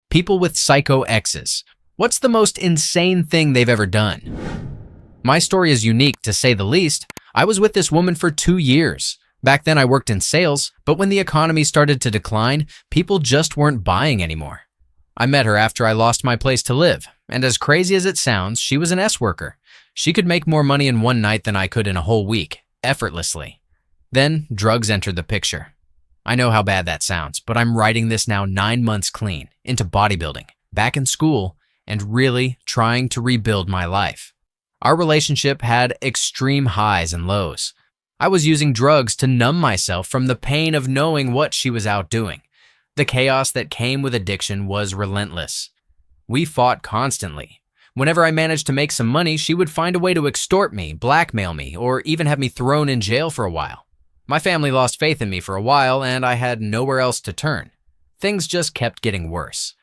People with psycho exes. What's the most insane thing they've ever done? My story is unique, to say the least. I was with this woman for 2 years. Back then I worked in sales, but when the economy started to decline, people just weren't buying anymore. I met her after I lost my place to live, and as crazy as it sounds, she was an S-worker. She could make more money in one night than I could in a whole week, effortlessly. Then drugs entered the picture. I know how bad that sounds, but I'm writing this now 9 months clean, into bodybuilding, back in school, and really trying to rebuild my life. Our relationship had extreme highs and lows. I was using drugs to numb myself from the pain of knowing what she was out doing. The chaos that came with addiction was relentless. We fought constantly. Whenever I managed to make some money, she would find a way to extort me, blackmail me, or even have me thrown in jail for a while. My family lost faith in me for a while, and I had nowhere else to turn. Things just kept getting worse.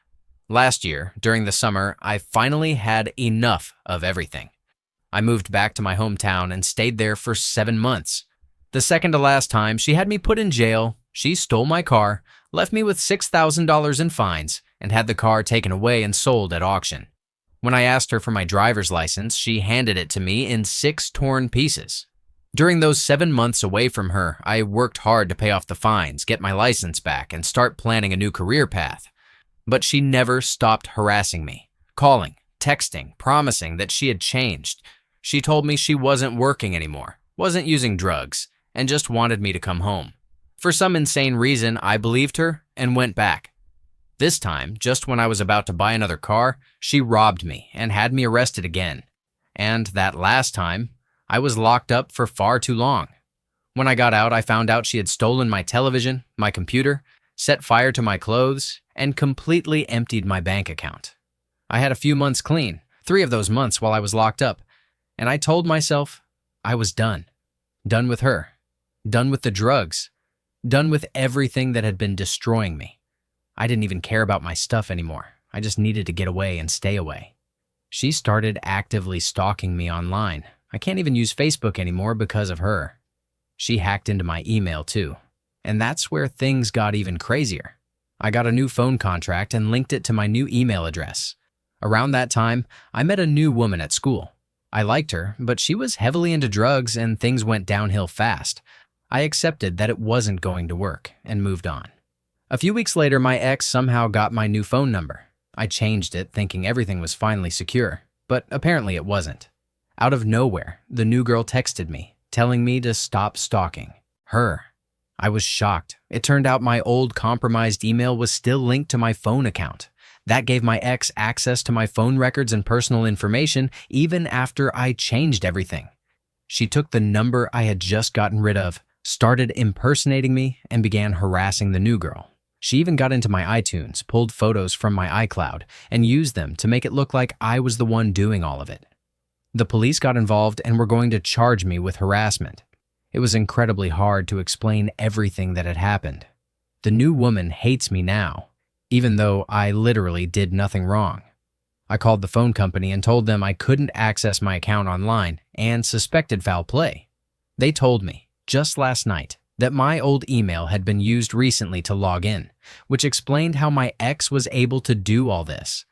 Last year, during the summer, I finally had enough of everything. I moved back to my hometown and stayed there for 7 months. The second to last time, she had me put in jail, she stole my car, left me with $6,000 in fines, and had the car taken away and sold at auction. When I asked her for my driver's license, she handed it to me in 6 torn pieces. During those 7 months away from her, I worked hard to pay off the fines, get my license back, and start planning a new career path. But she never stopped harassing me, calling, texting, promising that she had changed. She told me she wasn't working anymore, wasn't using drugs, and just wanted me to come home. For some insane reason, I believed her and went back. This time, just when I was about to buy another car, she robbed me and had me arrested again. And that last time, I was locked up for far too long. When I got out, I found out she had stolen my television, my computer, set fire to my clothes, and completely emptied my bank account. I had a few months clean, 3 of those months while I was locked up, and I told myself I was done. Done with her. Done with the drugs. Done with everything that had been destroying me. I didn't even care about my stuff anymore. I just needed to get away and stay away. She started actively stalking me online. I can't even use Facebook anymore because of her. She hacked into my email too. And that's where things got even crazier. I got a new phone contract and linked it to my new email address. Around that time, I met a new woman at school. I liked her, but she was heavily into drugs and things went downhill fast. I accepted that it wasn't going to work and moved on. A few weeks later, my ex somehow got my new phone number. I changed it thinking everything was finally secure, but apparently it wasn't. Out of nowhere, the new girl texted me, telling me to stop stalking her. I was shocked. It turned out my old compromised email was still linked to my phone account. That gave my ex access to my phone records and personal information even after I changed everything. She took the number I had just gotten rid of, started impersonating me, and began harassing the new girl. She even got into my iTunes, pulled photos from my iCloud, and used them to make it look like I was the one doing all of it. The police got involved and were going to charge me with harassment. It was incredibly hard to explain everything that had happened. The new woman hates me now, even though I literally did nothing wrong. I called the phone company and told them I couldn't access my account online and suspected foul play. They told me, just last night, that my old email had been used recently to log in, which explained how my ex was able to do all this.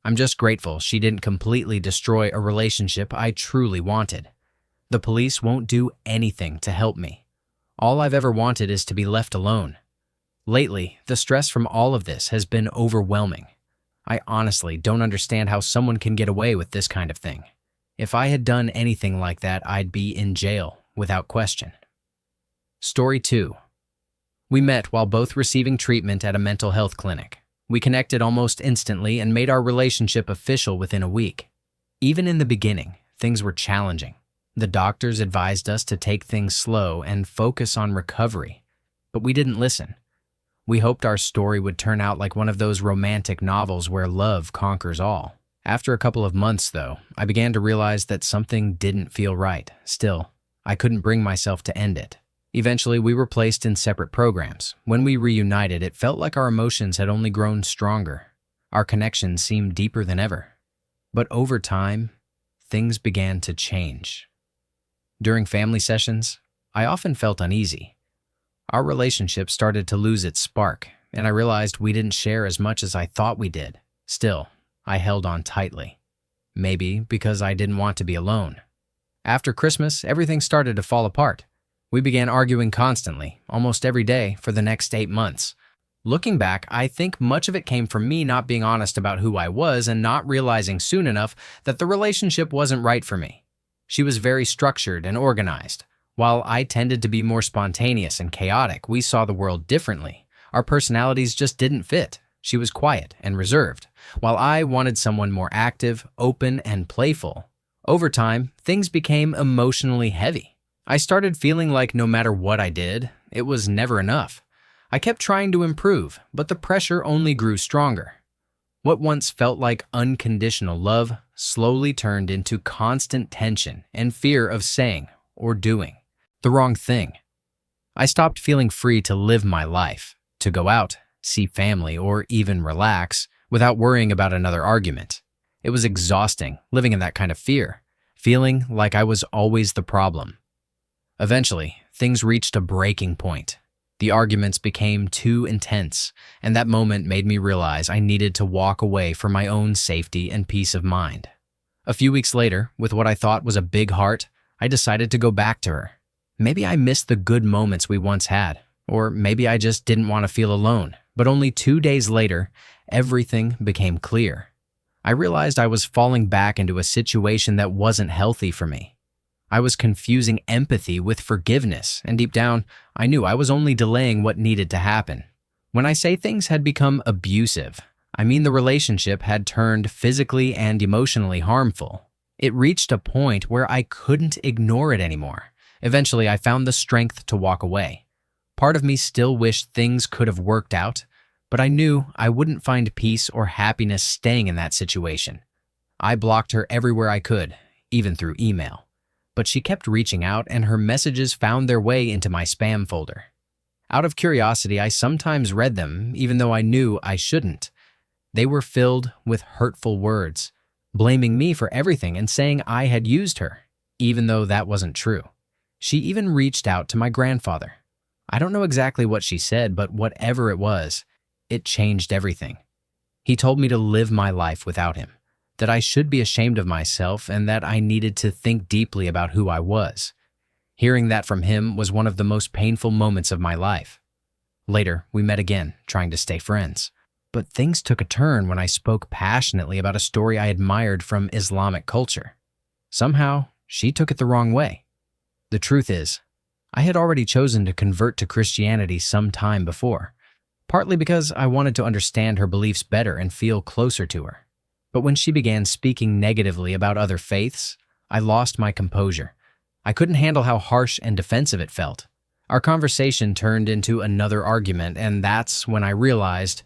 I'm just grateful she didn't completely destroy a relationship I truly wanted. The police won't do anything to help me. All I've ever wanted is to be left alone. Lately, the stress from all of this has been overwhelming. I honestly don't understand how someone can get away with this kind of thing. If I had done anything like that, I'd be in jail, without question. Story 2. We met while both receiving treatment at a mental health clinic. We connected almost instantly and made our relationship official within a week. Even in the beginning, things were challenging. The doctors advised us to take things slow and focus on recovery, but we didn't listen. We hoped our story would turn out like one of those romantic novels where love conquers all. After a couple of months, though, I began to realize that something didn't feel right. Still, I couldn't bring myself to end it. Eventually, we were placed in separate programs. When we reunited, it felt like our emotions had only grown stronger. Our connection seemed deeper than ever. But over time, things began to change. During family sessions, I often felt uneasy. Our relationship started to lose its spark, and I realized we didn't share as much as I thought we did. Still, I held on tightly. Maybe because I didn't want to be alone. After Christmas, everything started to fall apart. We began arguing constantly, almost every day, for the next 8 months. Looking back, I think much of it came from me not being honest about who I was and not realizing soon enough that the relationship wasn't right for me. She was very structured and organized. While I tended to be more spontaneous and chaotic, we saw the world differently. Our personalities just didn't fit. She was quiet and reserved, while I wanted someone more active, open, and playful. Over time, things became emotionally heavy. I started feeling like no matter what I did, it was never enough. I kept trying to improve, but the pressure only grew stronger. What once felt like unconditional love slowly turned into constant tension and fear of saying or doing the wrong thing. I stopped feeling free to live my life, to go out, see family, or even relax without worrying about another argument. It was exhausting living in that kind of fear, feeling like I was always the problem. Eventually, things reached a breaking point. The arguments became too intense, and that moment made me realize I needed to walk away for my own safety and peace of mind. A few weeks later, with what I thought was a big heart, I decided to go back to her. Maybe I missed the good moments we once had, or maybe I just didn't want to feel alone. But only 2 days later, everything became clear. I realized I was falling back into a situation that wasn't healthy for me. I was confusing empathy with forgiveness, and deep down, I knew I was only delaying what needed to happen. When I say things had become abusive, I mean the relationship had turned physically and emotionally harmful. It reached a point where I couldn't ignore it anymore. Eventually, I found the strength to walk away. Part of me still wished things could have worked out, but I knew I wouldn't find peace or happiness staying in that situation. I blocked her everywhere I could, even through email. But she kept reaching out, and her messages found their way into my spam folder. Out of curiosity, I sometimes read them, even though I knew I shouldn't. They were filled with hurtful words, blaming me for everything and saying I had used her, even though that wasn't true. She even reached out to my grandfather. I don't know exactly what she said, but whatever it was, it changed everything. He told me to live my life without him, that I should be ashamed of myself, and that I needed to think deeply about who I was. Hearing that from him was one of the most painful moments of my life. Later, we met again, trying to stay friends. But things took a turn when I spoke passionately about a story I admired from Islamic culture. Somehow, she took it the wrong way. The truth is, I had already chosen to convert to Christianity some time before, partly because I wanted to understand her beliefs better and feel closer to her. But when she began speaking negatively about other faiths, I lost my composure. I couldn't handle how harsh and defensive it felt. Our conversation turned into another argument, and that's when I realized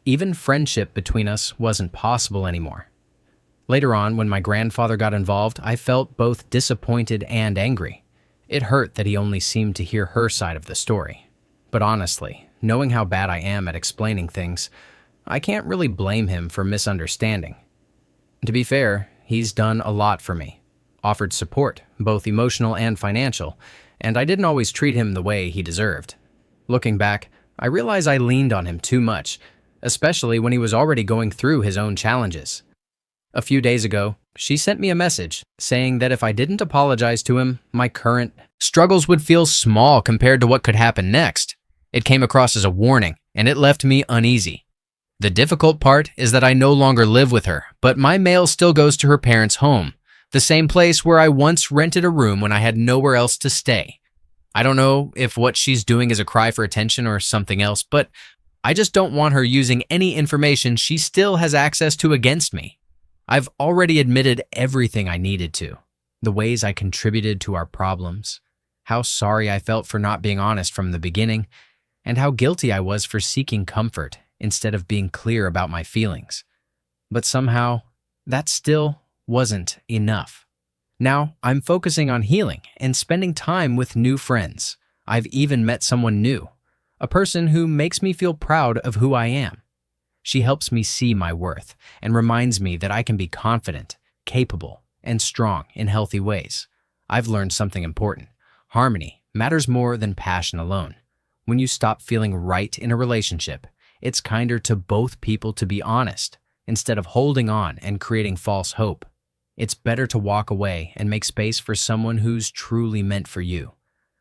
even friendship between us wasn't possible anymore. Later on, when my grandfather got involved, I felt both disappointed and angry. It hurt that he only seemed to hear her side of the story. But honestly, knowing how bad I am at explaining things, I can't really blame him for misunderstanding. To be fair, he's done a lot for me, offered support, both emotional and financial, and I didn't always treat him the way he deserved. Looking back, I realize I leaned on him too much, especially when he was already going through his own challenges. A few days ago, she sent me a message saying that if I didn't apologize to him, my current struggles would feel small compared to what could happen next. It came across as a warning, and it left me uneasy. The difficult part is that I no longer live with her, but my mail still goes to her parents' home, the same place where I once rented a room when I had nowhere else to stay. I don't know if what she's doing is a cry for attention or something else, but I just don't want her using any information she still has access to against me. I've already admitted everything I needed to, the ways I contributed to our problems, how sorry I felt for not being honest from the beginning, and how guilty I was for seeking comfort instead of being clear about my feelings. But somehow, that still wasn't enough. Now, I'm focusing on healing and spending time with new friends. I've even met someone new, a person who makes me feel proud of who I am. She helps me see my worth and reminds me that I can be confident, capable, and strong in healthy ways. I've learned something important. Harmony matters more than passion alone. When you stop feeling right in a relationship, it's kinder to both people to be honest, instead of holding on and creating false hope. It's better to walk away and make space for someone who's truly meant for you,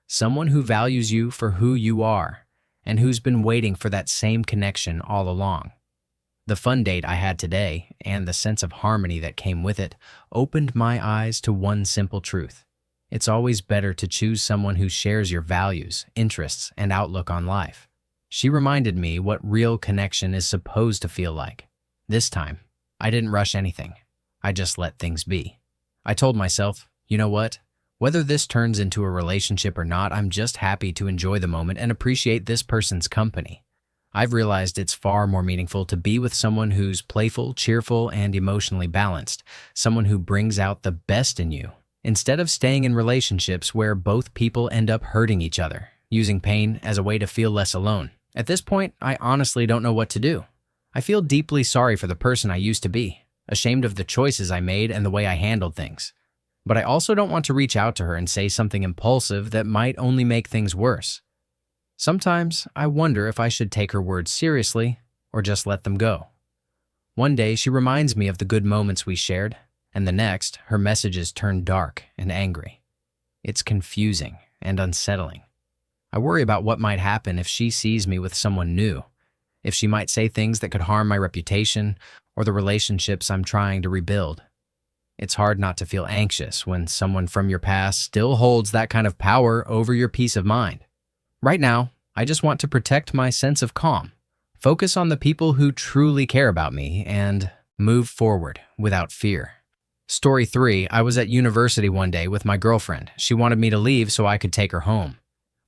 someone who values you for who you are, and who's been waiting for that same connection all along. The fun date I had today, and the sense of harmony that came with it, opened my eyes to one simple truth. It's always better to choose someone who shares your values, interests, and outlook on life. She reminded me what real connection is supposed to feel like. This time, I didn't rush anything. I just let things be. I told myself, you know what? Whether this turns into a relationship or not, I'm just happy to enjoy the moment and appreciate this person's company. I've realized it's far more meaningful to be with someone who's playful, cheerful, and emotionally balanced, someone who brings out the best in you, instead of staying in relationships where both people end up hurting each other, using pain as a way to feel less alone. At this point, I honestly don't know what to do. I feel deeply sorry for the person I used to be, ashamed of the choices I made and the way I handled things. But I also don't want to reach out to her and say something impulsive that might only make things worse. Sometimes I wonder if I should take her words seriously or just let them go. One day she reminds me of the good moments we shared, and the next, her messages turn dark and angry. It's confusing and unsettling. I worry about what might happen if she sees me with someone new, if she might say things that could harm my reputation or the relationships I'm trying to rebuild. It's hard not to feel anxious when someone from your past still holds that kind of power over your peace of mind. Right now, I just want to protect my sense of calm, focus on the people who truly care about me, and move forward without fear. Story 3, I was at university one day with my girlfriend. She wanted me to leave so I could take her home.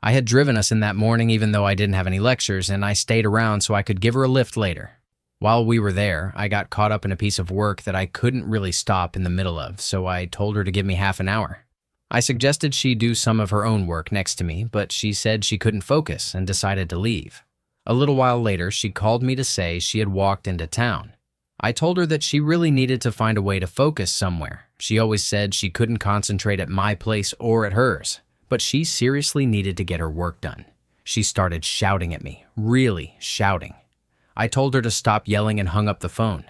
I had driven us in that morning even though I didn't have any lectures, and I stayed around so I could give her a lift later. While we were there, I got caught up in a piece of work that I couldn't really stop in the middle of, so I told her to give me half an hour. I suggested she do some of her own work next to me, but she said she couldn't focus and decided to leave. A little while later, she called me to say she had walked into town. I told her that she really needed to find a way to focus somewhere. She always said she couldn't concentrate at my place or at hers, but she seriously needed to get her work done. She started shouting at me, really shouting. I told her to stop yelling and hung up the phone.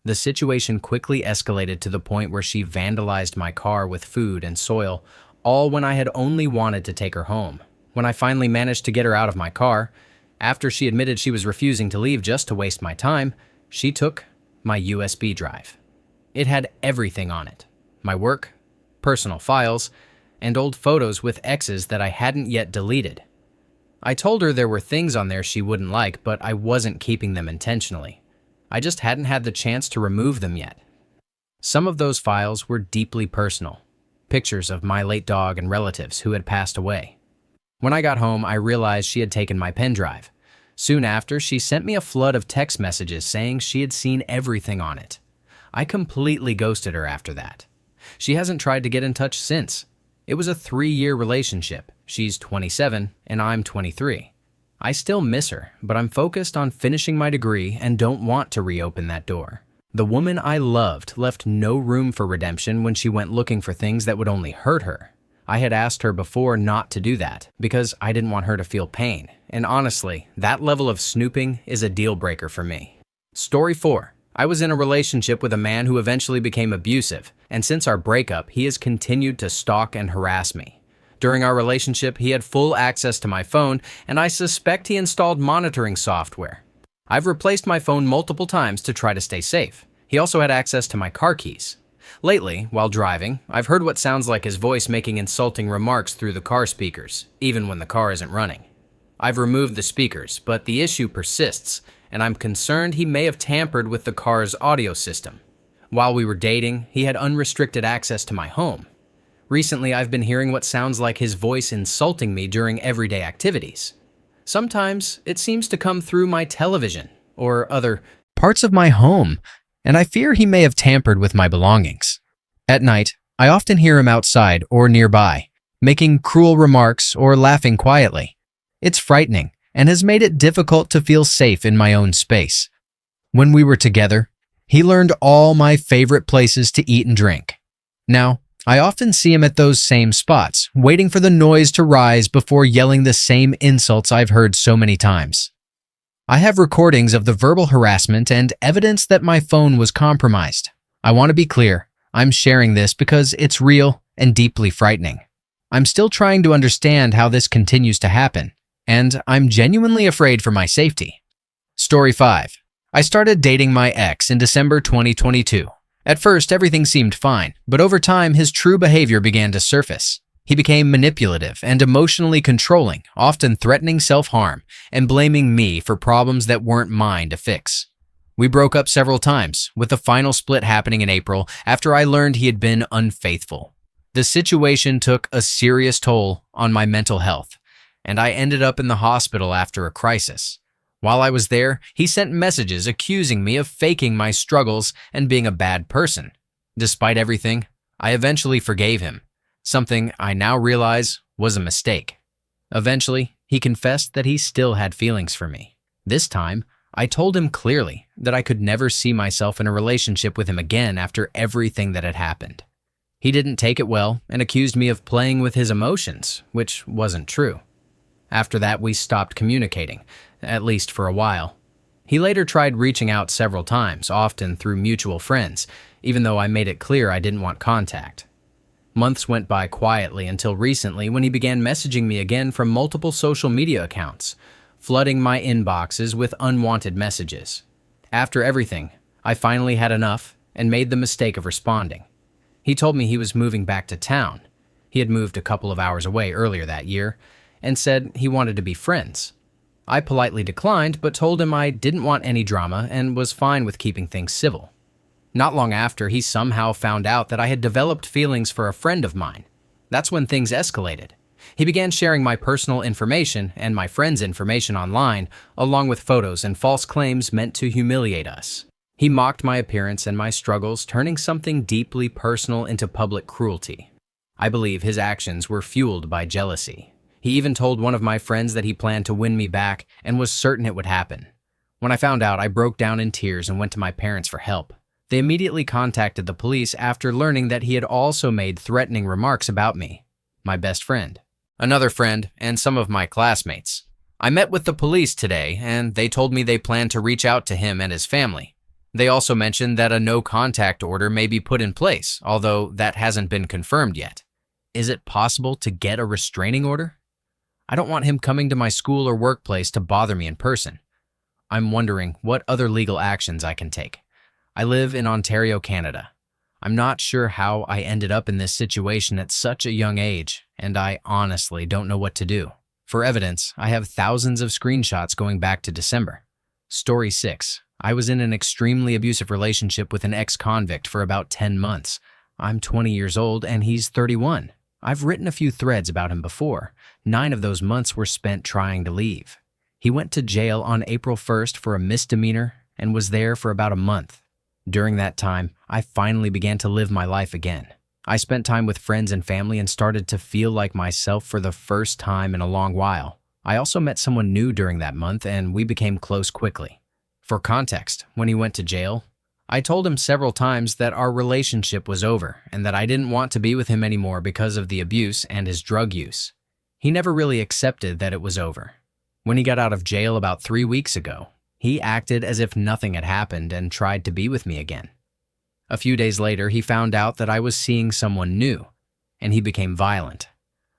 The situation quickly escalated to the point where she vandalized my car with food and soil, all when I had only wanted to take her home. When I finally managed to get her out of my car, after she admitted she was refusing to leave just to waste my time, she took my USB drive. It had everything on it: my work, personal files, and old photos with exes that I hadn't yet deleted. I told her there were things on there she wouldn't like, but I wasn't keeping them intentionally. I just hadn't had the chance to remove them yet. Some of those files were deeply personal, pictures of my late dog and relatives who had passed away. When I got home, I realized she had taken my pen drive. Soon after, she sent me a flood of text messages saying she had seen everything on it. I completely ghosted her after that. She hasn't tried to get in touch since. It was a 3-year relationship. She's 27 and I'm 23. I still miss her, but I'm focused on finishing my degree and don't want to reopen that door. The woman I loved left no room for redemption when she went looking for things that would only hurt her. I had asked her before not to do that because I didn't want her to feel pain. And honestly, that level of snooping is a deal breaker for me. Story 4. I was in a relationship with a man who eventually became abusive, and since our breakup, he has continued to stalk and harass me. During our relationship, he had full access to my phone, and I suspect he installed monitoring software. I've replaced my phone multiple times to try to stay safe. He also had access to my car keys. Lately, while driving, I've heard what sounds like his voice making insulting remarks through the car speakers, even when the car isn't running. I've removed the speakers, but the issue persists, and I'm concerned he may have tampered with the car's audio system. While we were dating, he had unrestricted access to my home. Recently, I've been hearing what sounds like his voice insulting me during everyday activities. Sometimes, it seems to come through my television or other parts of my home, and I fear he may have tampered with my belongings. At night, I often hear him outside or nearby, making cruel remarks or laughing quietly. It's frightening and has made it difficult to feel safe in my own space. When we were together, he learned all my favorite places to eat and drink. Now, I often see him at those same spots, waiting for the noise to rise before yelling the same insults I've heard so many times. I have recordings of the verbal harassment and evidence that my phone was compromised. I want to be clear, I'm sharing this because it's real and deeply frightening. I'm still trying to understand how this continues to happen, and I'm genuinely afraid for my safety. Story 5. I started dating my ex in December 2022. At first, everything seemed fine, but over time, his true behavior began to surface. He became manipulative and emotionally controlling, often threatening self-harm and blaming me for problems that weren't mine to fix. We broke up several times, with the final split happening in April after I learned he had been unfaithful. The situation took a serious toll on my mental health, and I ended up in the hospital after a crisis. While I was there, he sent messages accusing me of faking my struggles and being a bad person. Despite everything, I eventually forgave him, something I now realize was a mistake. Eventually, he confessed that he still had feelings for me. This time, I told him clearly that I could never see myself in a relationship with him again after everything that had happened. He didn't take it well and accused me of playing with his emotions, which wasn't true. After that, we stopped communicating, at least for a while. He later tried reaching out several times, often through mutual friends, even though I made it clear I didn't want contact. Months went by quietly until recently when he began messaging me again from multiple social media accounts, flooding my inboxes with unwanted messages. After everything, I finally had enough and made the mistake of responding. He told me he was moving back to town. He had moved a couple of hours away earlier that year, and said he wanted to be friends. I politely declined, but told him I didn't want any drama and was fine with keeping things civil. Not long after, he somehow found out that I had developed feelings for a friend of mine. That's when things escalated. He began sharing my personal information and my friend's information online, along with photos and false claims meant to humiliate us. He mocked my appearance and my struggles, turning something deeply personal into public cruelty. I believe his actions were fueled by jealousy. He even told one of my friends that he planned to win me back and was certain it would happen. When I found out, I broke down in tears and went to my parents for help. They immediately contacted the police after learning that he had also made threatening remarks about me, my best friend, another friend, and some of my classmates. I met with the police today, and they told me they plan to reach out to him and his family. They also mentioned that a no-contact order may be put in place, although that hasn't been confirmed yet. Is it possible to get a restraining order? I don't want him coming to my school or workplace to bother me in person. I'm wondering what other legal actions I can take. I live in Ontario, Canada. I'm not sure how I ended up in this situation at such a young age, and I honestly don't know what to do. For evidence, I have thousands of screenshots going back to December. Story 6. I was in an extremely abusive relationship with an ex-convict for about 10 months. I'm 20 years old and he's 31. I've written a few threads about him before. 9 of those months were spent trying to leave. He went to jail on April 1st for a misdemeanor and was there for about a month. During that time, I finally began to live my life again. I spent time with friends and family and started to feel like myself for the first time in a long while. I also met someone new during that month and we became close quickly. For context, when he went to jail, I told him several times that our relationship was over and that I didn't want to be with him anymore because of the abuse and his drug use. He never really accepted that it was over. When he got out of jail about 3 weeks ago, he acted as if nothing had happened and tried to be with me again. A few days later, he found out that I was seeing someone new, and he became violent.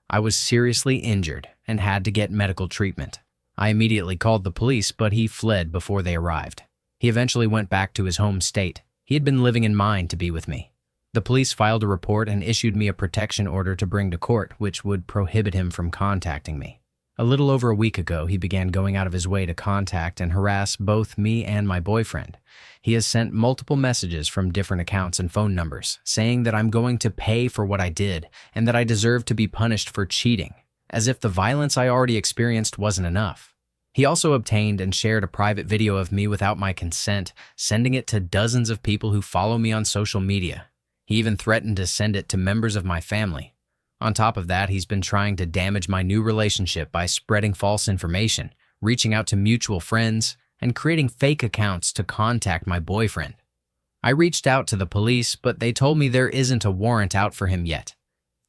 I was seriously injured and had to get medical treatment. I immediately called the police, but he fled before they arrived. He eventually went back to his home state. He had been living in mine to be with me. The police filed a report and issued me a protection order to bring to court, which would prohibit him from contacting me. A little over a week ago, he began going out of his way to contact and harass both me and my boyfriend. He has sent multiple messages from different accounts and phone numbers, saying that I'm going to pay for what I did and that I deserve to be punished for cheating, as if the violence I already experienced wasn't enough. He also obtained and shared a private video of me without my consent, sending it to dozens of people who follow me on social media. He even threatened to send it to members of my family. On top of that, he's been trying to damage my new relationship by spreading false information, reaching out to mutual friends, and creating fake accounts to contact my boyfriend. I reached out to the police, but they told me there isn't a warrant out for him yet.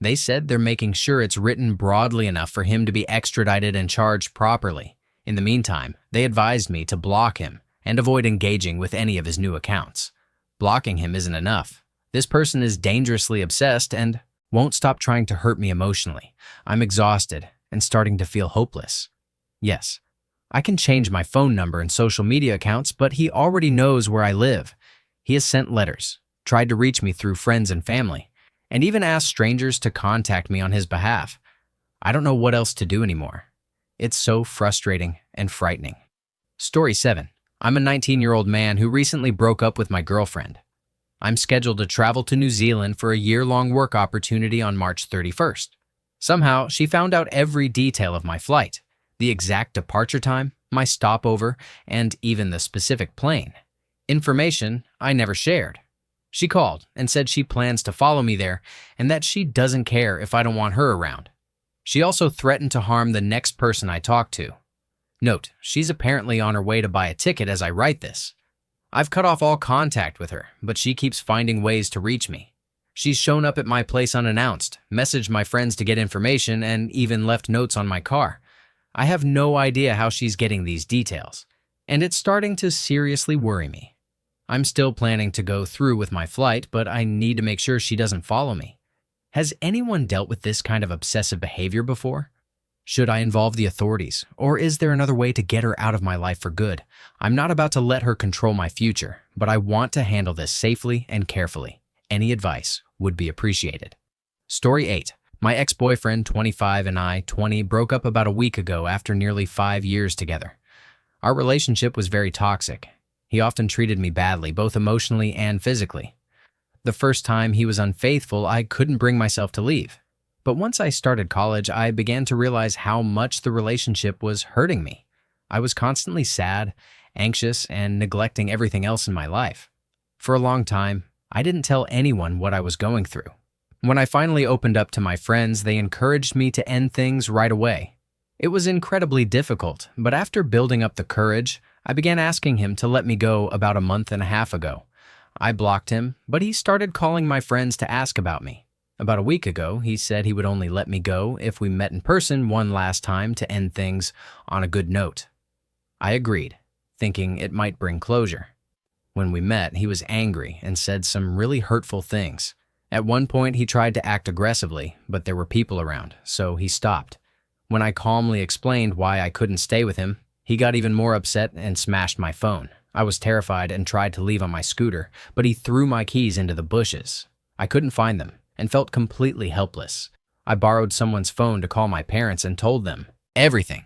They said they're making sure it's written broadly enough for him to be extradited and charged properly. In the meantime, They advised me to block him and avoid engaging with any of his new accounts. Blocking him isn't enough. This person is dangerously obsessed and won't stop trying to hurt me emotionally. I'm exhausted and starting to feel hopeless. Yes, I can change my phone number and social media accounts, but he already knows where I live. He has sent letters, tried to reach me through friends and family, and even asked strangers to contact me on his behalf. I don't know what else to do anymore. It's so frustrating and frightening. Story 7. I'm a 19-year-old man who recently broke up with my girlfriend. I'm scheduled to travel to New Zealand for a year-long work opportunity on March 31st. Somehow, she found out every detail of my flight, the exact departure time, my stopover, and even the specific plane. Information I never shared. She called and said she plans to follow me there and that she doesn't care if I don't want her around. She also threatened to harm the next person I talk to. Note, she's apparently on her way to buy a ticket as I write this. I've cut off all contact with her, but she keeps finding ways to reach me. She's shown up at my place unannounced, messaged my friends to get information, and even left notes on my car. I have no idea how she's getting these details, and it's starting to seriously worry me. I'm still planning to go through with my flight, but I need to make sure she doesn't follow me. Has anyone dealt with this kind of obsessive behavior before? Should I involve the authorities, or is there another way to get her out of my life for good? I'm not about to let her control my future, but I want to handle this safely and carefully. Any advice would be appreciated. Story 8. My ex-boyfriend, 25, and I, 20, broke up about a week ago after nearly 5 years together. Our relationship was very toxic. He often treated me badly, both emotionally and physically. The first time he was unfaithful, I couldn't bring myself to leave. But once I started college, I began to realize how much the relationship was hurting me. I was constantly sad, anxious, and neglecting everything else in my life. For a long time, I didn't tell anyone what I was going through. When I finally opened up to my friends, they encouraged me to end things right away. It was incredibly difficult, but after building up the courage, I began asking him to let me go about a month and a half ago. I blocked him, but he started calling my friends to ask about me. About a week ago, he said he would only let me go if we met in person one last time to end things on a good note. I agreed, thinking it might bring closure. When we met, he was angry and said some really hurtful things. At one point, he tried to act aggressively, but there were people around, so he stopped. When I calmly explained why I couldn't stay with him, he got even more upset and smashed my phone. I was terrified and tried to leave on my scooter, but he threw my keys into the bushes. I couldn't find them and felt completely helpless. I borrowed someone's phone to call my parents and told them everything.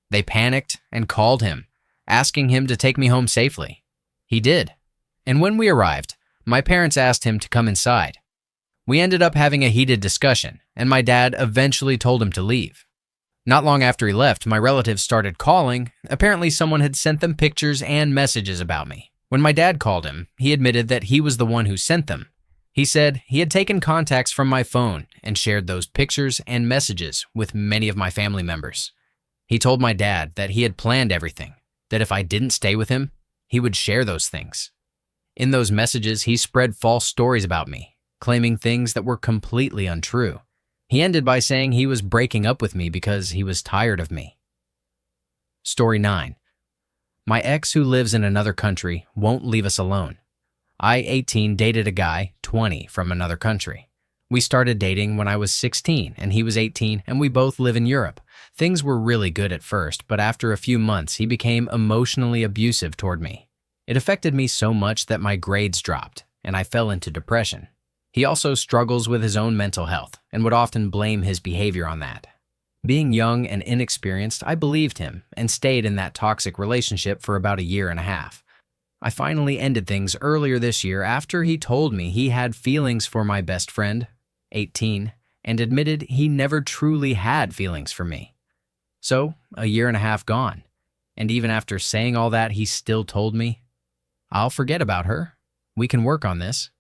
They panicked and called him, asking him to take me home safely. He did. And when we arrived, my parents asked him to come inside. We ended up having a heated discussion, and my dad eventually told him to leave. Not long after he left, my relatives started calling. Apparently someone had sent them pictures and messages about me. When my dad called him, he admitted that he was the one who sent them. He said he had taken contacts from my phone and shared those pictures and messages with many of my family members. He told my dad that he had planned everything, that if I didn't stay with him, he would share those things. In those messages, he spread false stories about me, claiming things that were completely untrue. He ended by saying he was breaking up with me because he was tired of me. Story 9. My ex, who lives in another country, won't leave us alone. I, 18, dated a guy, 20, from another country. We started dating when I was 16 and he was 18, and we both live in Europe. Things were really good at first, but after a few months, he became emotionally abusive toward me. It affected me so much that my grades dropped, and I fell into depression. He also struggles with his own mental health and would often blame his behavior on that. Being young and inexperienced, I believed him and stayed in that toxic relationship for about a year and a half. I finally ended things earlier this year after he told me he had feelings for my best friend, 18, and admitted he never truly had feelings for me. So, a year and a half gone, and even after saying all that, he still told me, "I'll forget about her. We can work on this."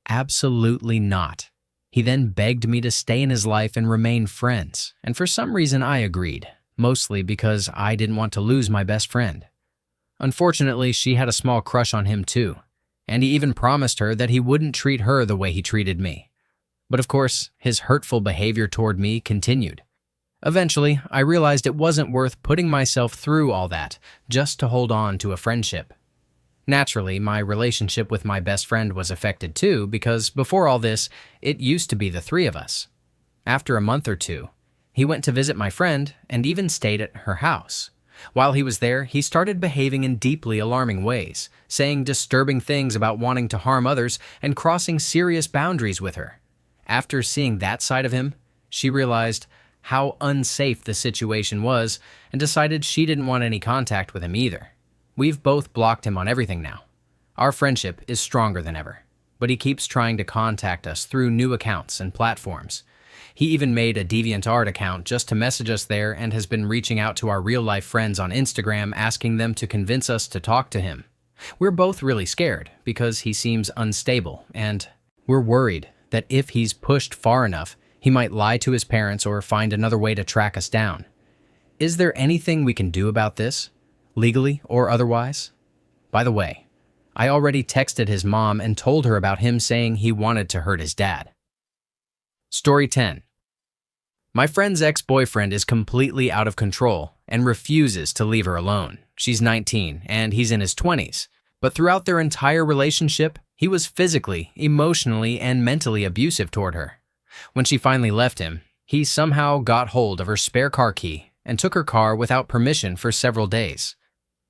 Absolutely not. He then begged me to stay in his life and remain friends, and for some reason I agreed, mostly because I didn't want to lose my best friend. Unfortunately, she had a small crush on him too, and he even promised her that he wouldn't treat her the way he treated me. But of course, his hurtful behavior toward me continued. Eventually, I realized it wasn't worth putting myself through all that just to hold on to a friendship. Naturally, my relationship with my best friend was affected too because before all this, it used to be the three of us. After a month or two, he went to visit my friend and even stayed at her house. While he was there, he started behaving in deeply alarming ways, saying disturbing things about wanting to harm others and crossing serious boundaries with her. After seeing that side of him, she realized how unsafe the situation was and decided she didn't want any contact with him either. We've both blocked him on everything now. Our friendship is stronger than ever, but he keeps trying to contact us through new accounts and platforms. He even made a DeviantArt account just to message us there and has been reaching out to our real-life friends on Instagram asking them to convince us to talk to him. We're both really scared because he seems unstable, and we're worried that if he's pushed far enough, he might lie to his parents or find another way to track us down. Is there anything we can do about this, legally or otherwise? By the way, I already texted his mom and told her about him saying he wanted to hurt his dad. Story 10. My friend's ex-boyfriend is completely out of control and refuses to leave her alone. She's 19 and he's in his 20s, but throughout their entire relationship, he was physically, emotionally, and mentally abusive toward her. When she finally left him, he somehow got hold of her spare car key and took her car without permission for several days.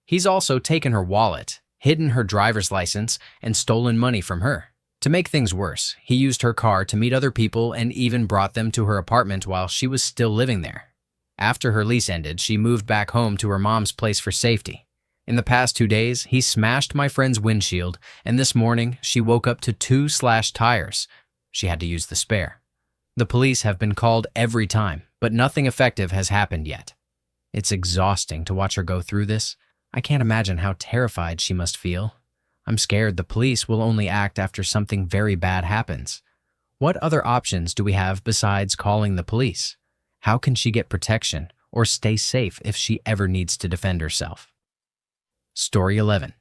He's also taken her wallet, hidden her driver's license, and stolen money from her. To make things worse, he used her car to meet other people and even brought them to her apartment while she was still living there. After her lease ended, she moved back home to her mom's place for safety. In the past 2 days, he smashed my friend's windshield, and this morning, she woke up to 2 slashed tires. She had to use the spare. The police have been called every time, but nothing effective has happened yet. It's exhausting to watch her go through this. I can't imagine how terrified she must feel. I'm scared the police will only act after something very bad happens. What other options do we have besides calling the police? How can she get protection or stay safe if she ever needs to defend herself? Story 11.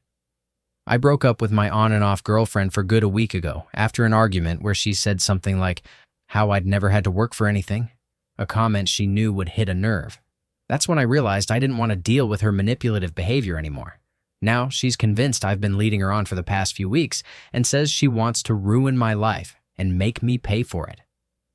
I broke up with my on and off girlfriend for good a week ago after an argument where she said something like how I'd never had to work for anything, a comment she knew would hit a nerve. That's when I realized I didn't want to deal with her manipulative behavior anymore. Now she's convinced I've been leading her on for the past few weeks and says she wants to ruin my life and make me pay for it.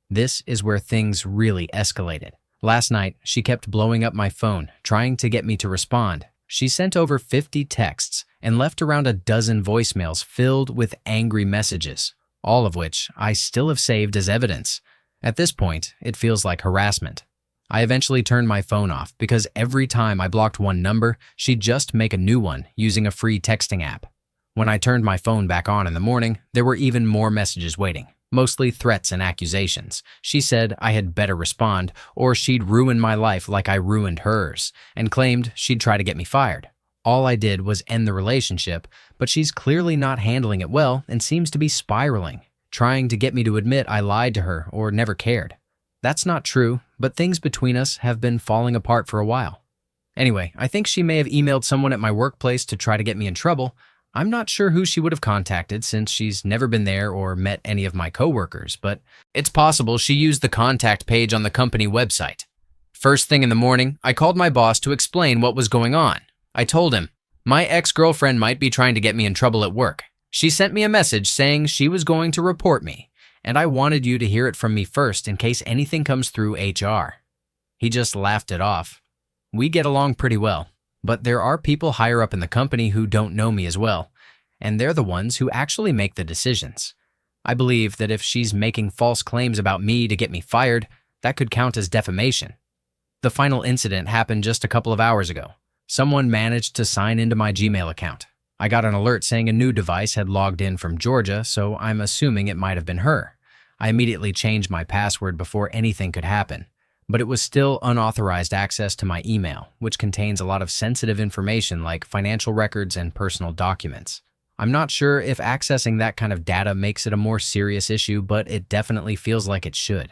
This is where things really escalated. Last night, she kept blowing up my phone, trying to get me to respond. She sent over 50 texts and left around a dozen voicemails filled with angry messages, all of which I still have saved as evidence. At this point, it feels like harassment. I eventually turned my phone off because every time I blocked one number, she'd just make a new one using a free texting app. When I turned my phone back on in the morning, there were even more messages waiting, mostly threats and accusations. She said I had better respond or she'd ruin my life like I ruined hers, and claimed she'd try to get me fired. All I did was end the relationship, but she's clearly not handling it well and seems to be spiraling, trying to get me to admit I lied to her or never cared. That's not true, but things between us have been falling apart for a while. Anyway, I think she may have emailed someone at my workplace to try to get me in trouble. I'm not sure who she would have contacted since she's never been there or met any of my coworkers, but it's possible she used the contact page on the company website. First thing in the morning, I called my boss to explain what was going on. I told him, my ex-girlfriend might be trying to get me in trouble at work. She sent me a message saying she was going to report me, and I wanted you to hear it from me first in case anything comes through HR. He just laughed it off. We get along pretty well, but there are people higher up in the company who don't know me as well, and they're the ones who actually make the decisions. I believe that if she's making false claims about me to get me fired, that could count as defamation. The final incident happened just a couple of hours ago. Someone managed to sign into my Gmail account. I got an alert saying a new device had logged in from Georgia, so I'm assuming it might have been her. I immediately changed my password before anything could happen, but it was still unauthorized access to my email, which contains a lot of sensitive information like financial records and personal documents. I'm not sure if accessing that kind of data makes it a more serious issue, but it definitely feels like it should.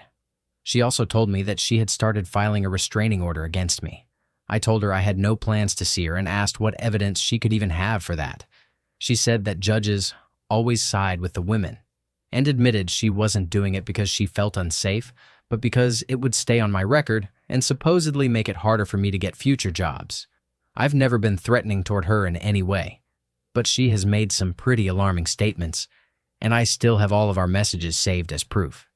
She also told me that she had started filing a restraining order against me. I told her I had no plans to see her and asked what evidence she could even have for that. She said that judges always side with the women, and admitted she wasn't doing it because she felt unsafe, but because it would stay on my record and supposedly make it harder for me to get future jobs. I've never been threatening toward her in any way, but she has made some pretty alarming statements, and I still have all of our messages saved as proof.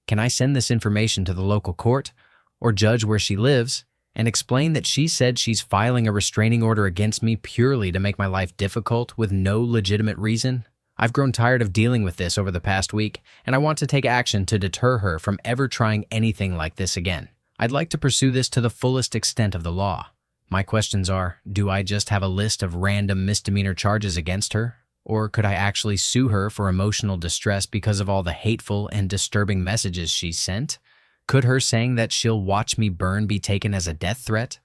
Can I send this information to the local court or judge where she lives and explain that she said she's filing a restraining order against me purely to make my life difficult with no legitimate reason? I've grown tired of dealing with this over the past week, and I want to take action to deter her from ever trying anything like this again. I'd like to pursue this to the fullest extent of the law. My questions are, do I just have a list of random misdemeanor charges against her? Or could I actually sue her for emotional distress because of all the hateful and disturbing messages she sent? Could her saying that she'll watch me burn be taken as a death threat?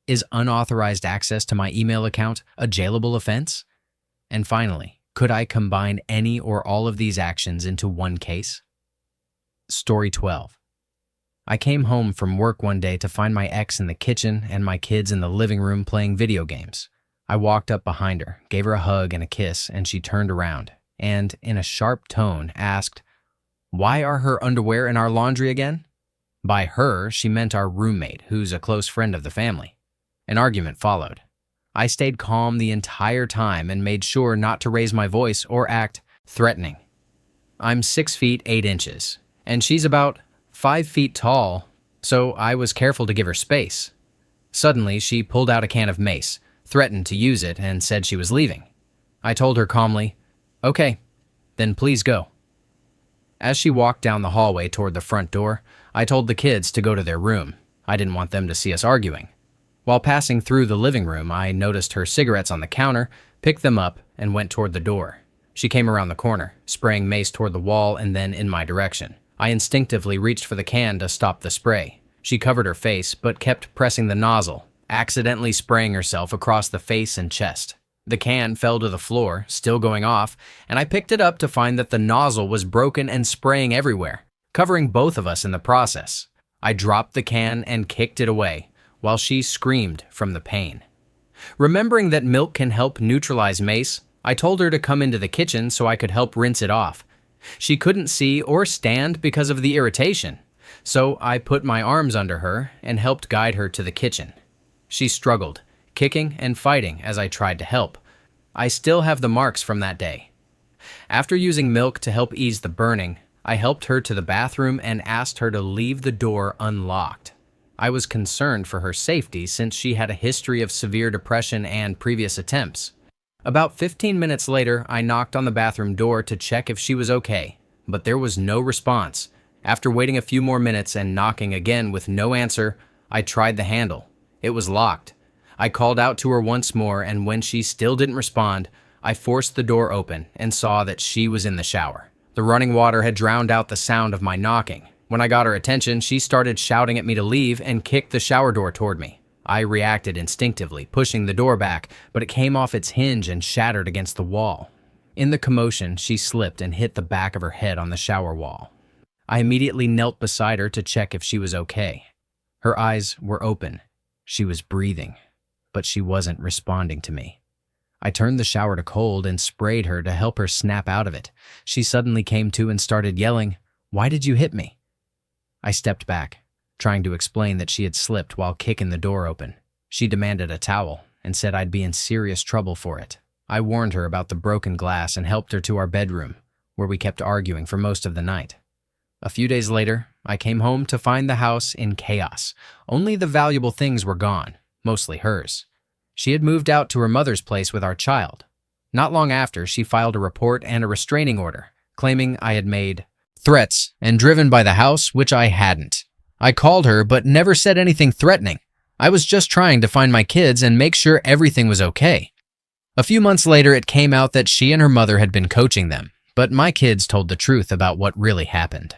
Is unauthorized access to my email account a jailable offense? And finally, could I combine any or all of these actions into one case? Story 12. I came home from work one day to find my ex in the kitchen and my kids in the living room playing video games. I walked up behind her, gave her a hug and a kiss, and she turned around and, in a sharp tone, asked, "Why are her underwear in our laundry again?" By her, she meant our roommate, who's a close friend of the family. An argument followed. I stayed calm the entire time and made sure not to raise my voice or act threatening. I'm 6 feet 8 inches, and she's about 5 feet tall, so I was careful to give her space. Suddenly, she pulled out a can of mace, threatened to use it, and said she was leaving. I told her calmly, "Okay, then please go." As she walked down the hallway toward the front door, I told the kids to go to their room. I didn't want them to see us arguing. While passing through the living room, I noticed her cigarettes on the counter, picked them up, and went toward the door. She came around the corner, spraying mace toward the wall and then in my direction. I instinctively reached for the can to stop the spray. She covered her face, but kept pressing the nozzle, accidentally spraying herself across the face and chest. The can fell to the floor, still going off, and I picked it up to find that the nozzle was broken and spraying everywhere, covering both of us in the process. I dropped the can and kicked it away, while she screamed from the pain. Remembering that milk can help neutralize mace, I told her to come into the kitchen so I could help rinse it off. She couldn't see or stand because of the irritation, so I put my arms under her and helped guide her to the kitchen. She struggled, kicking and fighting as I tried to help. I still have the marks from that day. After using milk to help ease the burning, I helped her to the bathroom and asked her to leave the door unlocked. I was concerned for her safety since she had a history of severe depression and previous attempts. About 15 minutes later, I knocked on the bathroom door to check if she was okay, but there was no response. After waiting a few more minutes and knocking again with no answer, I tried the handle. It was locked. I called out to her once more, and when she still didn't respond, I forced the door open and saw that she was in the shower. The running water had drowned out the sound of my knocking. When I got her attention, she started shouting at me to leave and kicked the shower door toward me. I reacted instinctively, pushing the door back, but it came off its hinge and shattered against the wall. In the commotion, she slipped and hit the back of her head on the shower wall. I immediately knelt beside her to check if she was okay. Her eyes were open. She was breathing, but she wasn't responding to me. I turned the shower to cold and sprayed her to help her snap out of it. She suddenly came to and started yelling, "Why did you hit me?" I stepped back, trying to explain that she had slipped while kicking the door open. She demanded a towel and said I'd be in serious trouble for it. I warned her about the broken glass and helped her to our bedroom, where we kept arguing for most of the night. A few days later, I came home to find the house in chaos. Only the valuable things were gone, mostly hers. She had moved out to her mother's place with our child. Not long after, she filed a report and a restraining order, claiming I had made threats and driven by the house, which I hadn't. I called her but never said anything threatening. I was just trying to find my kids and make sure everything was okay. A few months later, it came out that she and her mother had been coaching them, but my kids told the truth about what really happened.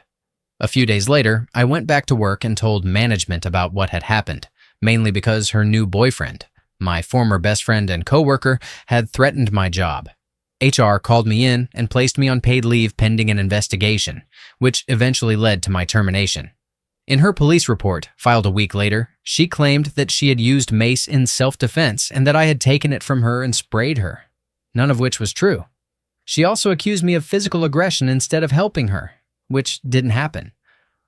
A few days later, I went back to work and told management about what had happened, mainly because her new boyfriend, my former best friend and coworker, had threatened my job. HR called me in and placed me on paid leave pending an investigation, which eventually led to my termination. In her police report, filed a week later, she claimed that she had used mace in self-defense and that I had taken it from her and sprayed her, none of which was true. She also accused me of physical aggression instead of helping her, which didn't happen.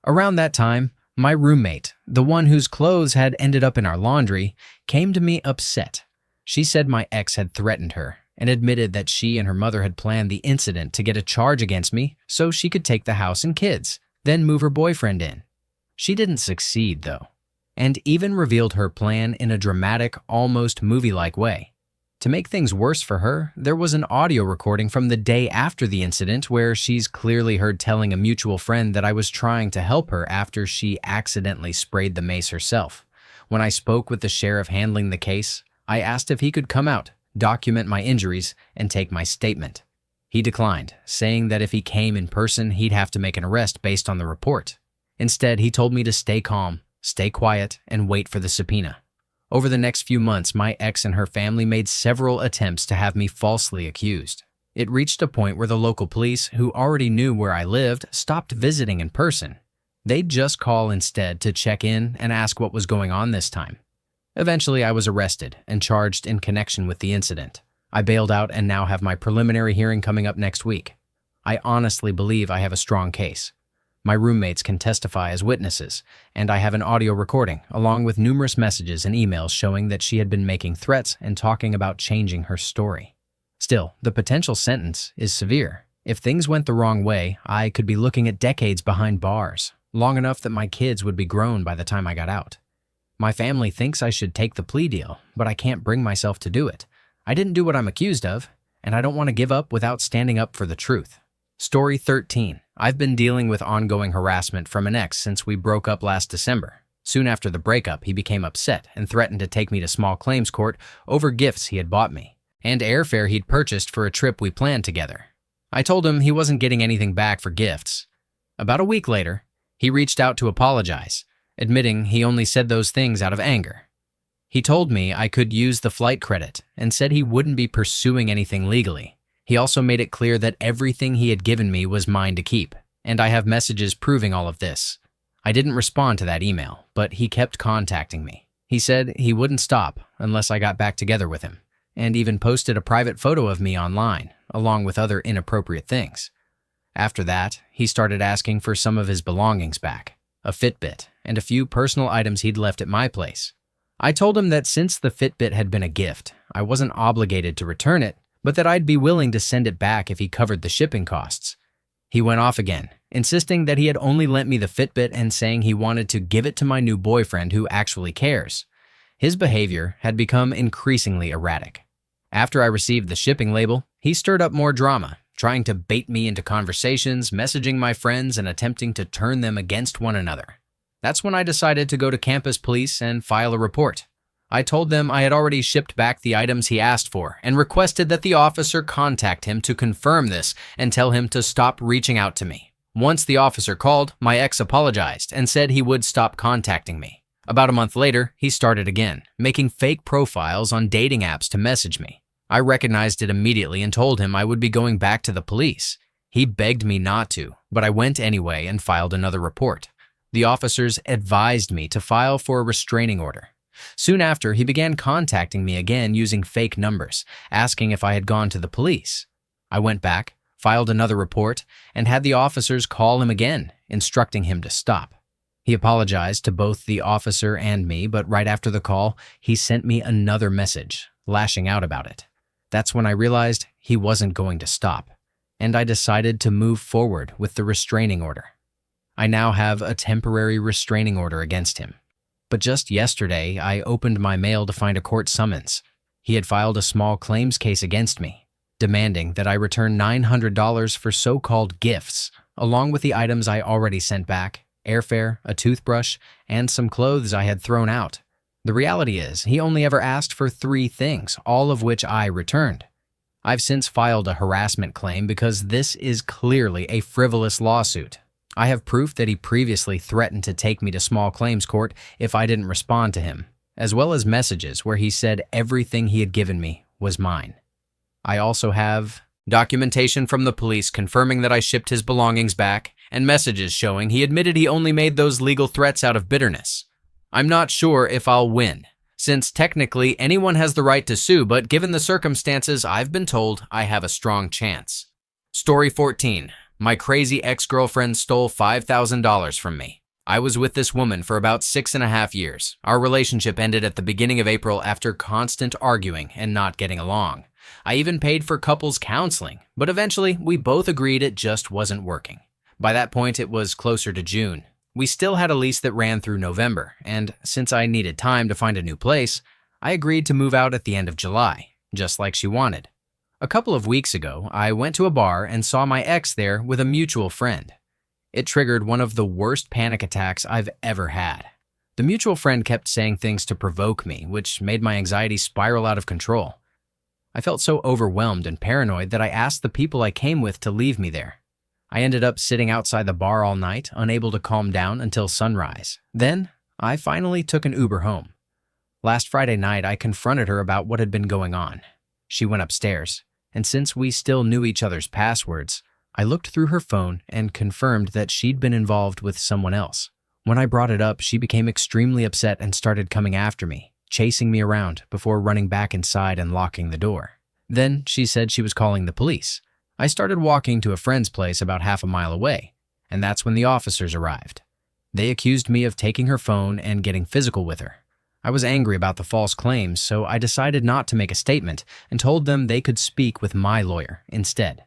Around that time, My roommate, the one whose clothes had ended up in our laundry, came to me upset. She said my ex had threatened her and admitted that she and her mother had planned the incident to get a charge against me so she could take the house and kids, then move her boyfriend in. She didn't succeed, though, and even revealed her plan in a dramatic, almost movie-like way. To make things worse for her, there was an audio recording from the day after the incident where she's clearly heard telling a mutual friend that I was trying to help her after she accidentally sprayed the mace herself. When I spoke with the sheriff handling the case, I asked if he could come out, document my injuries, and take my statement. He declined, saying that if he came in person, he'd have to make an arrest based on the report. Instead, he told me to stay calm, stay quiet, and wait for the subpoena. Over the next few months, my ex and her family made several attempts to have me falsely accused. It reached a point where the local police, who already knew where I lived, stopped visiting in person. They'd just call instead to check in and ask what was going on this time. Eventually, I was arrested and charged in connection with the incident. I bailed out and now have my preliminary hearing coming up next week. I honestly believe I have a strong case. My roommates can testify as witnesses, and I have an audio recording, along with numerous messages and emails showing that she had been making threats and talking about changing her story. Still, the potential sentence is severe. If things went the wrong way, I could be looking at decades behind bars, long enough that my kids would be grown by the time I got out. My family thinks I should take the plea deal, but I can't bring myself to do it. I didn't do what I'm accused of, and I don't want to give up without standing up for the truth. Story 13. I've been dealing with ongoing harassment from an ex since we broke up last December. Soon after the breakup, he became upset and threatened to take me to small claims court over gifts he had bought me and airfare he'd purchased for a trip we planned together. I told him he wasn't getting anything back for gifts. About a week later, he reached out to apologize, admitting he only said those things out of anger. He told me I could use the flight credit and said he wouldn't be pursuing anything legally. He also made it clear that everything he had given me was mine to keep, and I have messages proving all of this. I didn't respond to that email, but he kept contacting me. He said he wouldn't stop unless I got back together with him, and even posted a private photo of me online, along with other inappropriate things. After that, he started asking for some of his belongings back, a Fitbit, and a few personal items he'd left at my place. I told him that since the Fitbit had been a gift, I wasn't obligated to return it, but that I'd be willing to send it back if he covered the shipping costs. He went off again, insisting that he had only lent me the Fitbit and saying he wanted to give it to my new boyfriend who actually cares. His behavior had become increasingly erratic. After I received the shipping label, he stirred up more drama, trying to bait me into conversations, messaging my friends, and attempting to turn them against one another. That's when I decided to go to campus police and file a report. I told them I had already shipped back the items he asked for and requested that the officer contact him to confirm this and tell him to stop reaching out to me. Once the officer called, my ex apologized and said he would stop contacting me. About a month later, he started again, making fake profiles on dating apps to message me. I recognized it immediately and told him I would be going back to the police. He begged me not to, but I went anyway and filed another report. The officers advised me to file for a restraining order. Soon after, he began contacting me again using fake numbers, asking if I had gone to the police. I went back, filed another report, and had the officers call him again, instructing him to stop. He apologized to both the officer and me, but right after the call, he sent me another message, lashing out about it. That's when I realized he wasn't going to stop, and I decided to move forward with the restraining order. I now have a temporary restraining order against him. But just yesterday, I opened my mail to find a court summons. He had filed a small claims case against me, demanding that I return $900 for so-called gifts, along with the items I already sent back, airfare, a toothbrush, and some clothes I had thrown out. The reality is, he only ever asked for 3 things, all of which I returned. I've since filed a harassment claim because this is clearly a frivolous lawsuit. I have proof that he previously threatened to take me to small claims court if I didn't respond to him, as well as messages where he said everything he had given me was mine. I also have documentation from the police confirming that I shipped his belongings back, and messages showing he admitted he only made those legal threats out of bitterness. I'm not sure if I'll win, since technically anyone has the right to sue, but given the circumstances, I've been told I have a strong chance. Story 14. My crazy ex-girlfriend stole $5,000 from me. I was with this woman for about 6.5 years. Our relationship ended at the beginning of April after constant arguing and not getting along. I even paid for couples counseling, but eventually we both agreed it just wasn't working. By that point, it was closer to June. We still had a lease that ran through November, and since I needed time to find a new place, I agreed to move out at the end of July, just like she wanted. A couple of weeks ago, I went to a bar and saw my ex there with a mutual friend. It triggered one of the worst panic attacks I've ever had. The mutual friend kept saying things to provoke me, which made my anxiety spiral out of control. I felt so overwhelmed and paranoid that I asked the people I came with to leave me there. I ended up sitting outside the bar all night, unable to calm down until sunrise. Then, I finally took an Uber home. Last Friday night, I confronted her about what had been going on. She went upstairs, and since we still knew each other's passwords, I looked through her phone and confirmed that she'd been involved with someone else. When I brought it up, she became extremely upset and started coming after me, chasing me around before running back inside and locking the door. Then she said she was calling the police. I started walking to a friend's place about half a mile away, and that's when the officers arrived. They accused me of taking her phone and getting physical with her. I was angry about the false claims, so I decided not to make a statement and told them they could speak with my lawyer instead.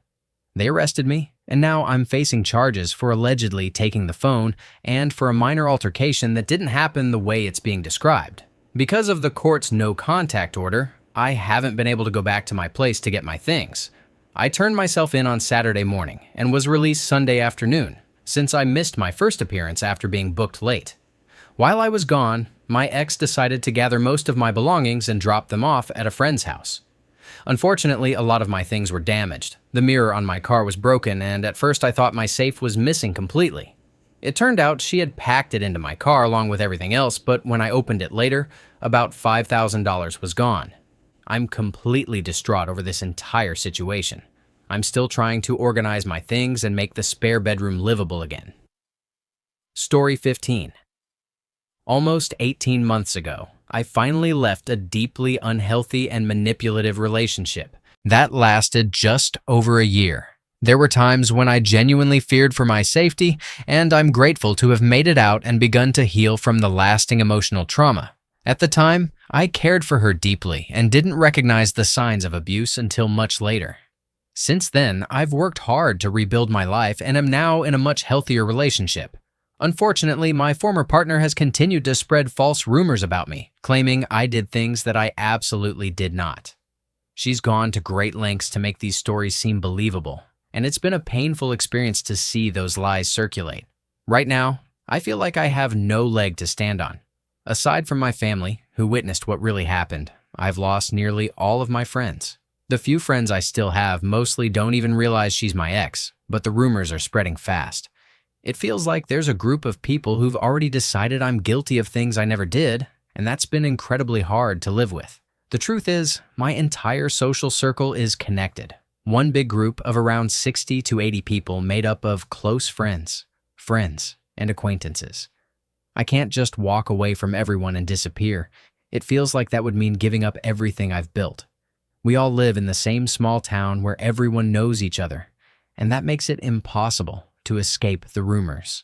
They arrested me, and now I'm facing charges for allegedly taking the phone and for a minor altercation that didn't happen the way it's being described. Because of the court's no-contact order, I haven't been able to go back to my place to get my things. I turned myself in on Saturday morning and was released Sunday afternoon, since I missed my first appearance after being booked late. While I was gone, my ex decided to gather most of my belongings and drop them off at a friend's house. Unfortunately, a lot of my things were damaged. The mirror on my car was broken, and at first I thought my safe was missing completely. It turned out she had packed it into my car along with everything else, but when I opened it later, about $5,000 was gone. I'm completely distraught over this entire situation. I'm still trying to organize my things and make the spare bedroom livable again. Story 15. Almost 18 months ago, I finally left a deeply unhealthy and manipulative relationship that lasted just over a year. There were times when I genuinely feared for my safety, and I'm grateful to have made it out and begun to heal from the lasting emotional trauma. At the time, I cared for her deeply and didn't recognize the signs of abuse until much later. Since then, I've worked hard to rebuild my life and am now in a much healthier relationship. Unfortunately, my former partner has continued to spread false rumors about me, claiming I did things that I absolutely did not. She's gone to great lengths to make these stories seem believable, and it's been a painful experience to see those lies circulate. Right now, I feel like I have no leg to stand on. Aside from my family, who witnessed what really happened, I've lost nearly all of my friends. The few friends I still have mostly don't even realize she's my ex, but the rumors are spreading fast. It feels like there's a group of people who've already decided I'm guilty of things I never did, and that's been incredibly hard to live with. The truth is, my entire social circle is connected. One big group of around 60 to 80 people made up of close friends, and acquaintances. I can't just walk away from everyone and disappear. It feels like that would mean giving up everything I've built. We all live in the same small town where everyone knows each other, and that makes it impossible to escape the rumors.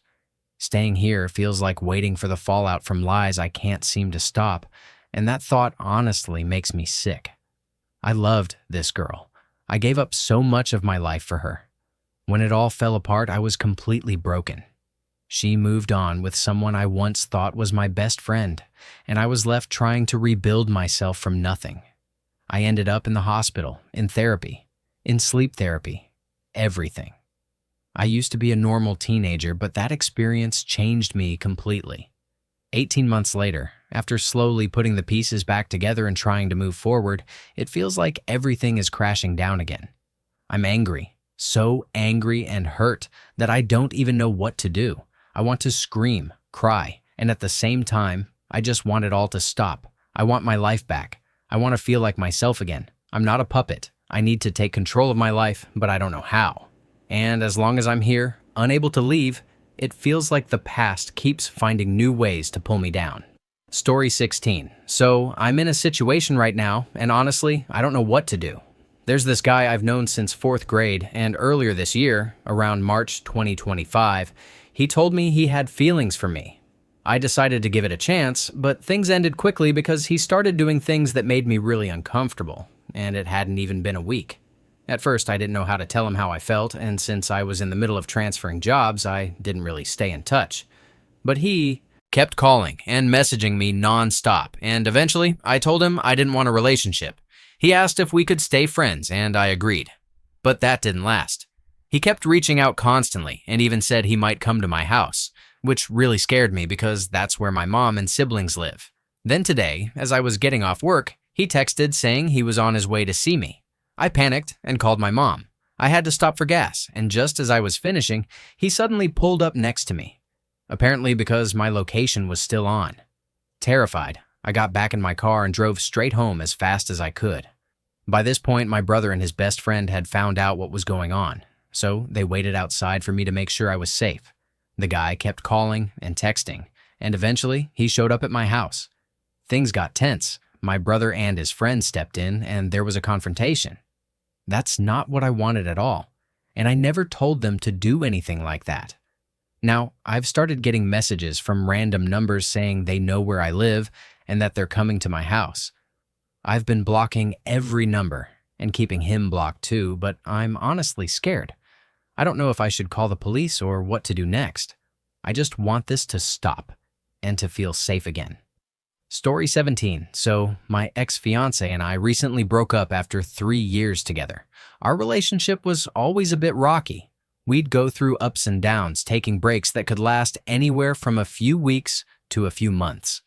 Staying here feels like waiting for the fallout from lies I can't seem to stop, and that thought honestly makes me sick. I loved this girl. I gave up so much of my life for her. When it all fell apart, I was completely broken. She moved on with someone I once thought was my best friend, and I was left trying to rebuild myself from nothing. I ended up in the hospital, in therapy, in sleep therapy, everything. I used to be a normal teenager, but that experience changed me completely. 18 months later, after slowly putting the pieces back together and trying to move forward, it feels like everything is crashing down again. I'm angry, so angry and hurt that I don't even know what to do. I want to scream, cry, and at the same time, I just want it all to stop. I want my life back. I want to feel like myself again. I'm not a puppet. I need to take control of my life, but I don't know how. And as long as I'm here, unable to leave, it feels like the past keeps finding new ways to pull me down. Story 16. So I'm in a situation right now, and honestly, I don't know what to do. There's this guy I've known since 4th grade, and earlier this year, around March 2025, He told me he had feelings for me. I decided to give it a chance, but things ended quickly because he started doing things that made me really uncomfortable, and it hadn't even been a week. At first, I didn't know how to tell him how I felt, and since I was in the middle of transferring jobs, I didn't really stay in touch. But he kept calling and messaging me non-stop, and eventually, I told him I didn't want a relationship. He asked if we could stay friends, and I agreed. But that didn't last. He kept reaching out constantly, and even said he might come to my house, which really scared me because that's where my mom and siblings live. Then today, as I was getting off work, he texted saying he was on his way to see me. I panicked and called my mom. I had to stop for gas, and just as I was finishing, he suddenly pulled up next to me. Apparently because my location was still on. Terrified, I got back in my car and drove straight home as fast as I could. By this point, my brother and his best friend had found out what was going on, so they waited outside for me to make sure I was safe. The guy kept calling and texting, and eventually he showed up at my house. Things got tense. My brother and his friend stepped in, and there was a confrontation. That's not what I wanted at all, and I never told them to do anything like that. Now, I've started getting messages from random numbers saying they know where I live and that they're coming to my house. I've been blocking every number and keeping him blocked too, but I'm honestly scared. I don't know if I should call the police or what to do next. I just want this to stop and to feel safe again. Story 17. So, my ex-fiance and I recently broke up after 3 years together. Our relationship was always a bit rocky. We'd go through ups and downs, taking breaks that could last anywhere from a few weeks to a few months.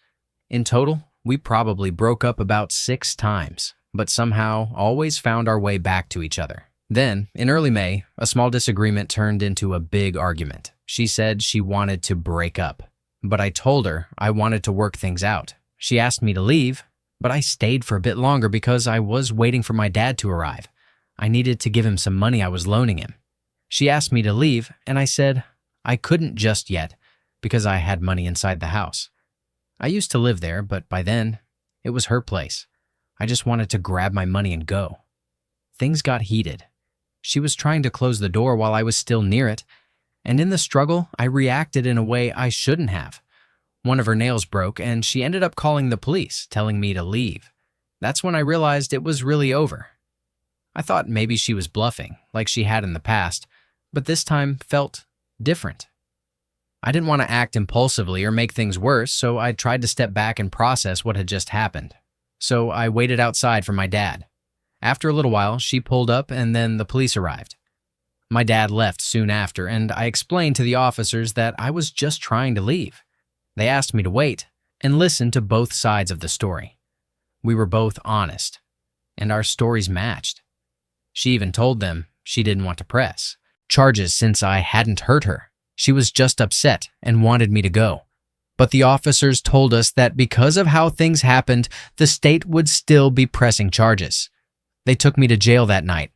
In total, we probably broke up about 6 times, but somehow always found our way back to each other. Then, in early May, a small disagreement turned into a big argument. She said she wanted to break up, but I told her I wanted to work things out. She asked me to leave, but I stayed for a bit longer because I was waiting for my dad to arrive. I needed to give him some money I was loaning him. She asked me to leave, and I said I couldn't just yet because I had money inside the house. I used to live there, but by then, it was her place. I just wanted to grab my money and go. Things got heated. She was trying to close the door while I was still near it, and in the struggle, I reacted in a way I shouldn't have. One of her nails broke, and she ended up calling the police, telling me to leave. That's when I realized it was really over. I thought maybe she was bluffing, like she had in the past, but this time felt different. I didn't want to act impulsively or make things worse, so I tried to step back and process what had just happened. So I waited outside for my dad. After a little while, she pulled up and then the police arrived. My dad left soon after, and I explained to the officers that I was just trying to leave. They asked me to wait and listen to both sides of the story. We were both honest, and our stories matched. She even told them she didn't want to press charges since I hadn't hurt her. She was just upset and wanted me to go. But the officers told us that because of how things happened, the state would still be pressing charges. They took me to jail that night.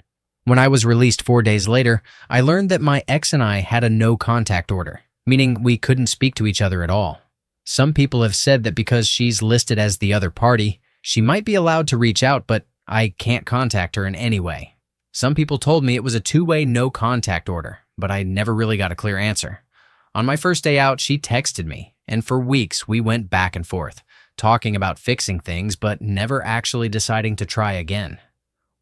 When I was released 4 days later, I learned that my ex and I had a no-contact order, meaning we couldn't speak to each other at all. Some people have said that because she's listed as the other party, she might be allowed to reach out, but I can't contact her in any way. Some people told me it was a 2-way no-contact order, but I never really got a clear answer. On my first day out, she texted me, and for weeks we went back and forth, talking about fixing things, but never actually deciding to try again.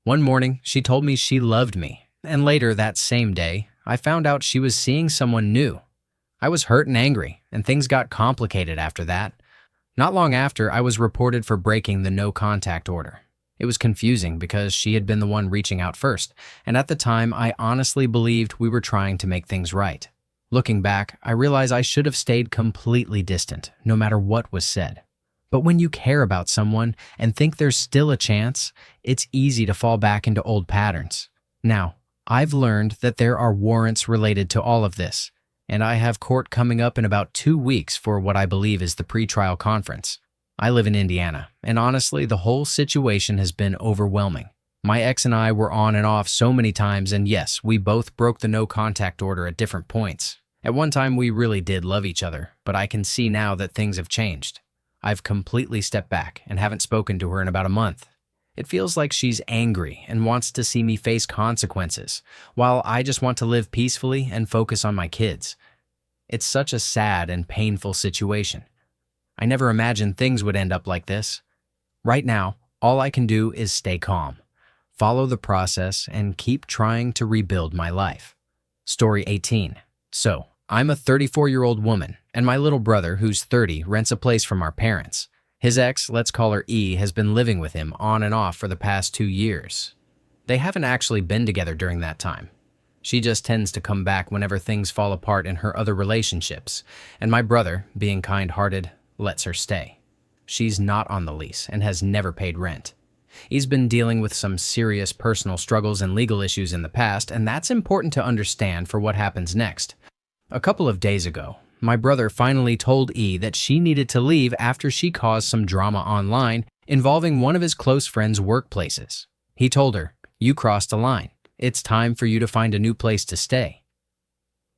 One morning, she told me she loved me, and later that same day, I found out she was seeing someone new. I was hurt and angry, and things got complicated after that. Not long after, I was reported for breaking the no-contact order. It was confusing because she had been the one reaching out first, and at the time, I honestly believed we were trying to make things right. Looking back, I realize I should have stayed completely distant, no matter what was said. But when you care about someone and think there's still a chance, it's easy to fall back into old patterns. Now, I've learned that there are warrants related to all of this, and I have court coming up in about 2 weeks for what I believe is the pretrial conference. I live in Indiana, and honestly, the whole situation has been overwhelming. My ex and I were on and off so many times, and yes, we both broke the no-contact order at different points. At one time, we really did love each other, but I can see now that things have changed. I've completely stepped back and haven't spoken to her in about a month. It feels like she's angry and wants to see me face consequences, while I just want to live peacefully and focus on my kids. It's such a sad and painful situation. I never imagined things would end up like this. Right now, all I can do is stay calm, follow the process, and keep trying to rebuild my life. Story 18. So, I'm a 34-year-old woman, and my little brother, who's 30, rents a place from our parents. His ex, let's call her E, has been living with him on and off for the past 2 years. They haven't actually been together during that time. She just tends to come back whenever things fall apart in her other relationships, and my brother, being kind-hearted, lets her stay. She's not on the lease and has never paid rent. He's been dealing with some serious personal struggles and legal issues in the past, and that's important to understand for what happens next. A couple of days ago, my brother finally told E that she needed to leave after she caused some drama online involving one of his close friends' workplaces. He told her, "You crossed a line. It's time for you to find a new place to stay."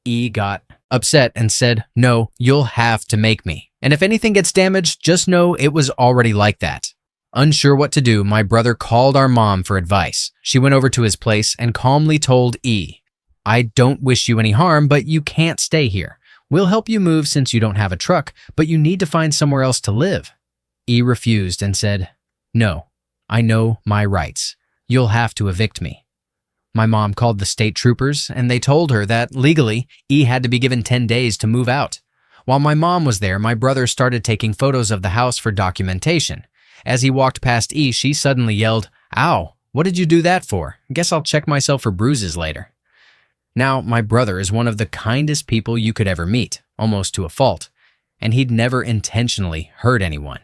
E got upset and said, "No, you'll have to make me. And if anything gets damaged, just know it was already like that." Unsure what to do, my brother called our mom for advice. She went over to his place and calmly told E, "I don't wish you any harm, but you can't stay here. We'll help you move since you don't have a truck, but you need to find somewhere else to live." E refused and said, "No, I know my rights. You'll have to evict me." My mom called the state troopers, and they told her that legally, E had to be given 10 days to move out. While my mom was there, my brother started taking photos of the house for documentation. As he walked past E, she suddenly yelled, "Ow, what did you do that for? Guess I'll check myself for bruises later." Now, my brother is one of the kindest people you could ever meet, almost to a fault, and he'd never intentionally hurt anyone.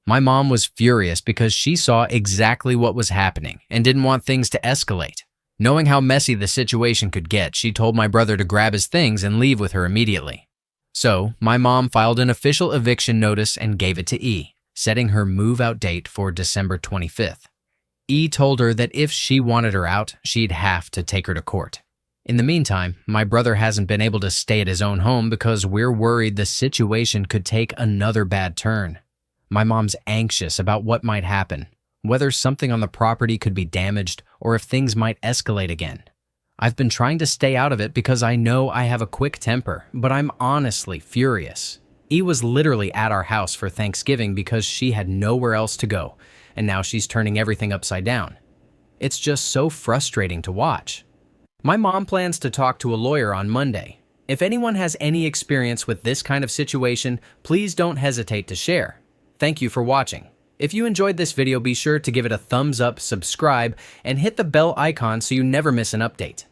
My mom was furious because she saw exactly what was happening and didn't want things to escalate. Knowing how messy the situation could get, she told my brother to grab his things and leave with her immediately. So, my mom filed an official eviction notice and gave it to E, setting her move-out date for December 25th. E told her that if she wanted her out, she'd have to take her to court. In the meantime, my brother hasn't been able to stay at his own home because we're worried the situation could take another bad turn. My mom's anxious about what might happen, whether something on the property could be damaged or if things might escalate again. I've been trying to stay out of it because I know I have a quick temper, but I'm honestly furious. E was literally at our house for Thanksgiving because she had nowhere else to go, and now she's turning everything upside down. It's just so frustrating to watch. My mom plans to talk to a lawyer on Monday. If anyone has any experience with this kind of situation, please don't hesitate to share. Thank you for watching. If you enjoyed this video, be sure to give it a thumbs up, subscribe, and hit the bell icon so you never miss an update.